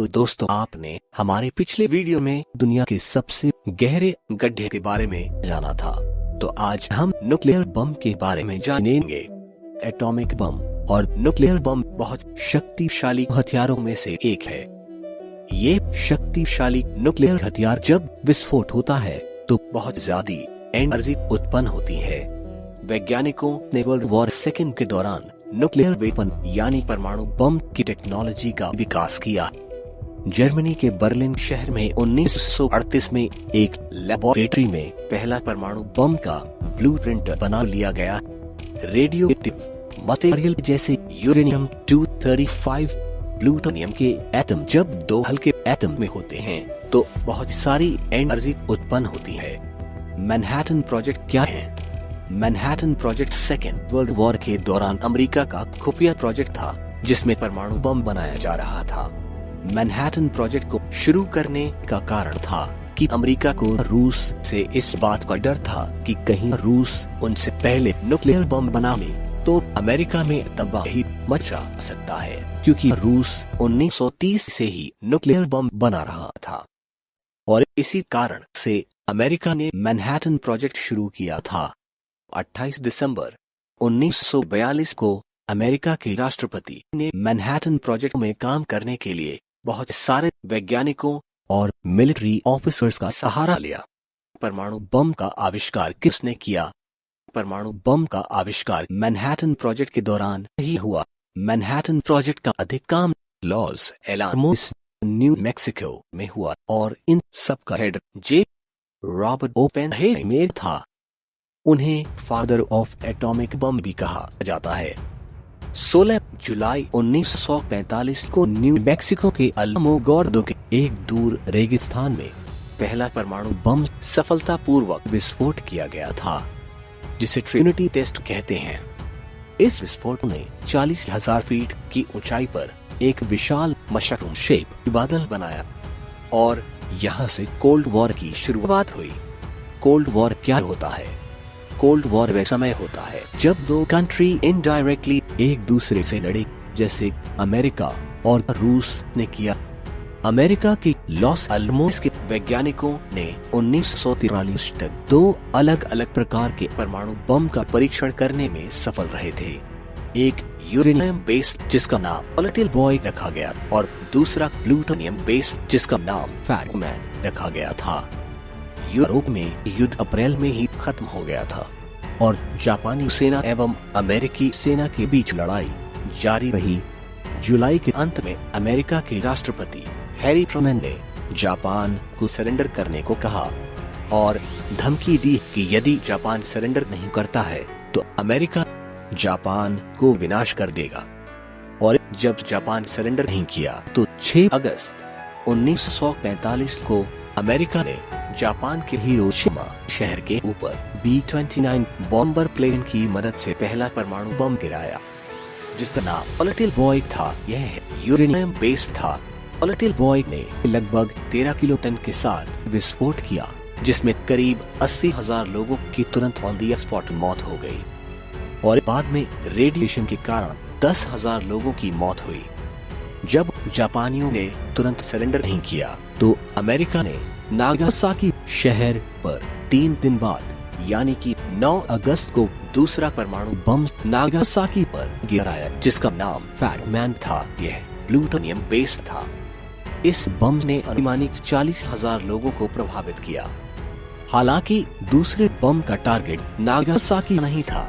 तो दोस्तों, आपने हमारे पिछले वीडियो में दुनिया के सबसे गहरे गड्ढे के बारे में जाना था। तो आज हम न्यूक्लियर बम के बारे में जानेंगे। एटॉमिक बम और न्यूक्लियर बम बहुत शक्तिशाली हथियारों में से एक है। ये शक्तिशाली न्यूक्लियर हथियार जब विस्फोट होता है तो बहुत ज्यादा एनर्जी उत्पन्न होती है। वैज्ञानिकों ने वर्ल्ड वॉर सेकेंड के दौरान न्यूक्लियर वेपन यानी परमाणु बम की टेक्नोलॉजी का विकास किया। जर्मनी के बर्लिन शहर में 1938 में एक लेबोरेटरी में पहला परमाणु बम का ब्लूप्रिंट बना लिया गया। रेडियोएक्टिव मटेरियल जैसे यूरेनियम 235, प्लूटोनियम के एटम जब दो हल्के एटम में होते हैं तो बहुत सारी एनर्जी उत्पन्न होती है। मैनहट्टन प्रोजेक्ट क्या है? Manhattan project second world war के दौरान अमेरिका का खुफिया प्रोजेक्ट था जिसमें परमाणु बम बनाया जा रहा था। मैनहट्टन प्रोजेक्ट को शुरू करने का कारण था कि अमेरिका को रूस से इस बात का डर था कि कहीं रूस उनसे पहले न्यूक्लियर बम बना ले तो अमेरिका में तबाही मचा सकता है, क्योंकि रूस 1930 से ही न्यूक्लियर बम बना रहा था और इसी कारण से अमेरिका ने मैनहट्टन प्रोजेक्ट शुरू किया था। 28 दिसंबर 1942 को अमेरिका के राष्ट्रपति ने मैनहट्टन प्रोजेक्ट में काम करने के लिए बहुत सारे वैज्ञानिकों और मिलिट्री ऑफिसर्स का सहारा लिया। परमाणु बम का आविष्कार किसने किया? परमाणु बम का आविष्कार मैनहट्टन प्रोजेक्ट के दौरान ही हुआ। मैनहट्टन प्रोजेक्ट का अधिक काम लॉस एलामोस, न्यू मैक्सिको में हुआ और इन सब का हेड जे रॉबर्ट ओपेनहाइमर था। उन्हें फादर ऑफ एटॉमिक बम भी कहा जाता है। 16 जुलाई 1945 को न्यू मैक्सिको के अल्मोगोर्दो के एक दूर रेगिस्तान में पहला परमाणु बम सफलतापूर्वक विस्फोट किया गया था, जिसे ट्रिनिटी टेस्ट कहते हैं। इस विस्फोट ने 40,000 फीट की ऊंचाई पर एक विशाल मशरूम शेप बादल बनाया और यहाँ से कोल्ड वॉर की शुरुआत हुई। कोल्ड वॉर क्या होता है? कोल्ड वॉर वह समय होता है जब दो कंट्री इनडायरेक्टली एक दूसरे से लड़े, जैसे अमेरिका और रूस ने किया। अमेरिका के लॉस अल्मोस के वैज्ञानिकों ने 1943 तक दो अलग अलग प्रकार के परमाणु बम का परीक्षण करने में सफल रहे थे। एक यूरेनियम बेस्ड जिसका नाम लिटिल बॉय रखा गया और दूसरा प्लूटोनियम बेस्ड जिसका नाम फैट मैन रखा गया था। यूरोप में युद्ध अप्रैल में ही खत्म हो गया था और जापानी सेना एवं अमेरिकी सेना के बीच लड़ाई जारी रही। जुलाई के अंत में अमेरिका के राष्ट्रपति हैरी ट्रूमैन ने जापान को सरेंडर करने को कहा और धमकी दी कि यदि जापान सरेंडर नहीं करता है तो अमेरिका जापान को विनाश कर देगा। और जब जापान सरेंडर नहीं किया तो 6 अगस्त 1945 को अमेरिका ने जापान के हिरोशिमा शहर के ऊपर B-29 बॉम्बर प्लेन की मदद से पहला परमाणु बम गिराया, जिसका नाम लिटिल बॉय था। यह यूरेनियम बेस्ड था। लिटिल बॉय ने लगभग 13 किलोटन के साथ विस्फोट किया, जिसमें करीब 80,000 लोगों की तुरंत ऑन द स्पॉट मौत हो गई और बाद में रेडिएशन के कारण 10,000 लोगों की मौत हुई। जब जापानियों ने तुरंत सरेंडर नहीं किया तो अमेरिका ने नागासाकी शहर पर 3 दिन बाद यानी कि 9 अगस्त को दूसरा परमाणु बम नागासाकी पर गिराया, जिसका नाम फैट मैन था। यह प्लूटोनियम बेस्ड था। इस बम ने अनुमानित 40,000 लोगों को प्रभावित किया। हालांकि दूसरे बम का टारगेट नागासाकी नहीं था।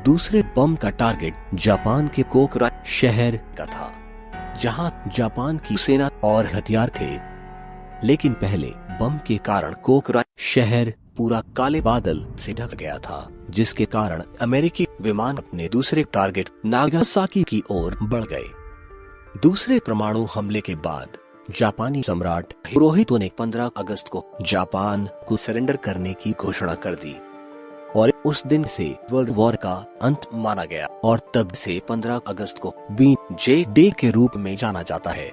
दूसरे बम का टारगेट जापान के कोकरा शहर का था, जहां जापान की सेना और हथियार थे। लेकिन पहले बम के कारण कोकरा शहर पूरा काले बादल से ढक गया था, जिसके कारण अमेरिकी विमान अपने दूसरे टारगेट नागासाकी की ओर बढ़ गए। दूसरे परमाणु हमले के बाद जापानी सम्राट हिरोहितो ने 15 अगस्त को जापान को सरेंडर करने की घोषणा कर दी और उस दिन से वर्ल्ड वॉर का अंत माना गया और तब से 15 अगस्त को VJ डे के रूप में जाना जाता है।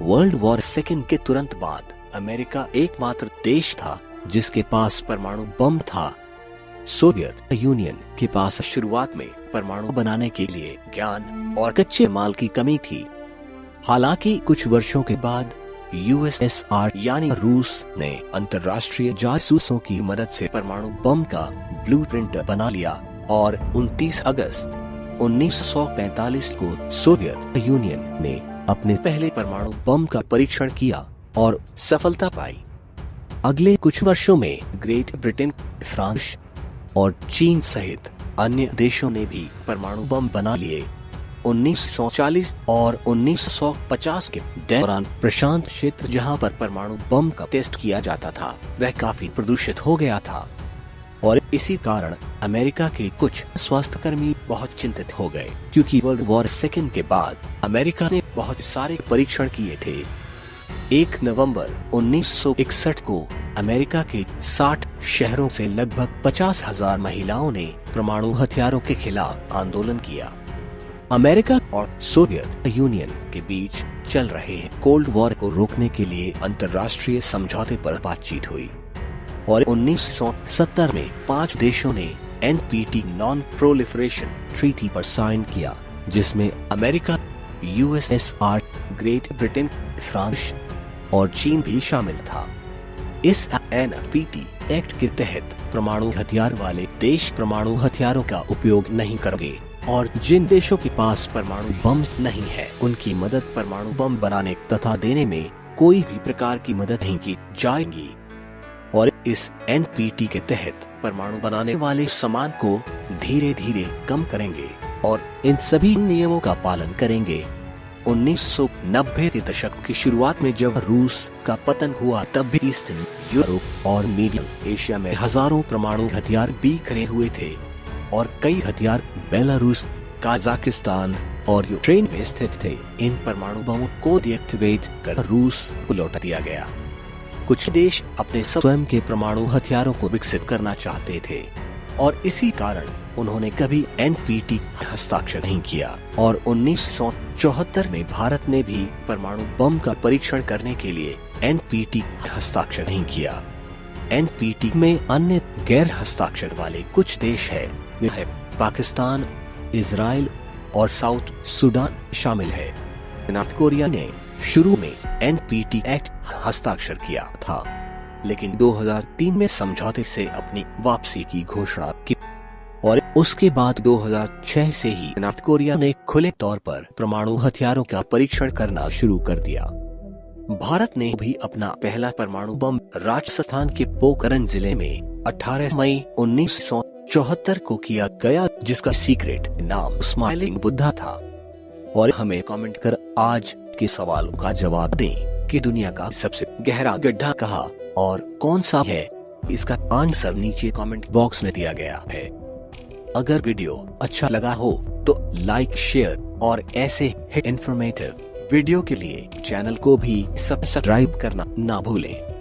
वर्ल्ड वॉर सेकेंड के तुरंत बाद अमेरिका एकमात्र देश था जिसके पास परमाणु बम था। सोवियत यूनियन के पास शुरुआत में परमाणु बनाने के लिए ज्ञान और कच्चे माल की कमी थी। हालांकि कुछ वर्षों के बाद यूएसएसआर यानी रूस ने अंतर्राष्ट्रीय जासूसों की मदद से परमाणु बम का ब्लूप्रिंट बना लिया और 29 अगस्त 1945 को सोवियत यूनियन ने अपने पहले परमाणु बम का परीक्षण किया और सफलता पाई। अगले कुछ वर्षों में ग्रेट ब्रिटेन, फ्रांस और चीन सहित अन्य देशों ने भी परमाणु बम बना लिए। 1940 और 1950 के दौरान प्रशांत क्षेत्र जहां पर परमाणु बम का टेस्ट किया जाता था वह काफी प्रदूषित हो गया था और इसी कारण अमेरिका के कुछ स्वास्थ्यकर्मी बहुत चिंतित हो गए, क्योंकि वर्ल्ड वॉर सेकेंड के बाद अमेरिका ने बहुत सारे परीक्षण किए थे। 1 नवंबर 1961 को अमेरिका के 60 शहरों से लगभग 50,000 महिलाओं ने परमाणु हथियारों के खिलाफ आंदोलन किया। अमेरिका और सोवियत यूनियन के बीच चल रहे कोल्ड वॉर को रोकने के लिए अंतर्राष्ट्रीय समझौते पर बातचीत हुई और 1970 में 5 देशों ने NPT नॉन प्रोलिफरेशन ट्रीटी पर साइन किया, जिसमें America, USSR, great Britain, France और चीन भी शामिल था। इस NPT एक्ट के तहत परमाणु हथियार वाले देश परमाणु हथियारों का उपयोग नहीं करेंगे और जिन देशों के पास परमाणु बम नहीं है उनकी मदद परमाणु बम बनाने तथा देने में कोई भी प्रकार की मदद नहीं की जाएगी। और इस NPT के तहत परमाणु बनाने वाले सामान को धीरे धीरे कम करेंगे और इन सभी नियमों का पालन करेंगे। 1990 के दशक की शुरुआत में जब रूस का पतन हुआ तब भी ईस्टर्न यूरोप और मिडिल एशिया में हजारों परमाणु हथियार बिखरे हुए थे और कई हथियार बेलारूस, कजाकिस्तान और यूक्रेन में स्थित थे। इन परमाणु बमों को डीएक्टिवेट कर रूस को लौटा दिया गया। कुछ देश अपने स्वयं के परमाणु हथियारों को विकसित करना चाहते थे और इसी कारण उन्होंने कभी NPT हस्ताक्षर नहीं किया और 1974 में भारत ने भी परमाणु बम का परीक्षण करने के लिए NPT हस्ताक्षर नहीं किया। NPT में अन्य गैर हस्ताक्षर वाले कुछ देश है, वे है पाकिस्तान, इजराइल और साउथ सुडान शामिल है। नॉर्थ कोरिया ने शुरू में NPT एक्ट हस्ताक्षर किया था, लेकिन 2003 में समझौते से अपनी वापसी की घोषणा की और उसके बाद 2006 से ही नॉर्थ कोरिया ने खुले तौर पर परमाणु हथियारों का परीक्षण करना शुरू कर दिया। भारत ने भी अपना पहला परमाणु बम राजस्थान के पोखरण जिले में 18 मई 1974 को किया गया, जिसका सीक्रेट नाम स्माइलिंग बुद्धा था। और हमें कमेंट कर आज के सवालों का जवाब दें कि दुनिया का सबसे गहरा गड्ढा कहाँ और कौन सा है। इसका आंसर नीचे कमेंट बॉक्स में दिया गया है। अगर वीडियो अच्छा लगा हो तो लाइक, शेयर और ऐसे ही इंफॉर्मेटिव वीडियो के लिए चैनल को भी सब्सक्राइब करना ना भूलें।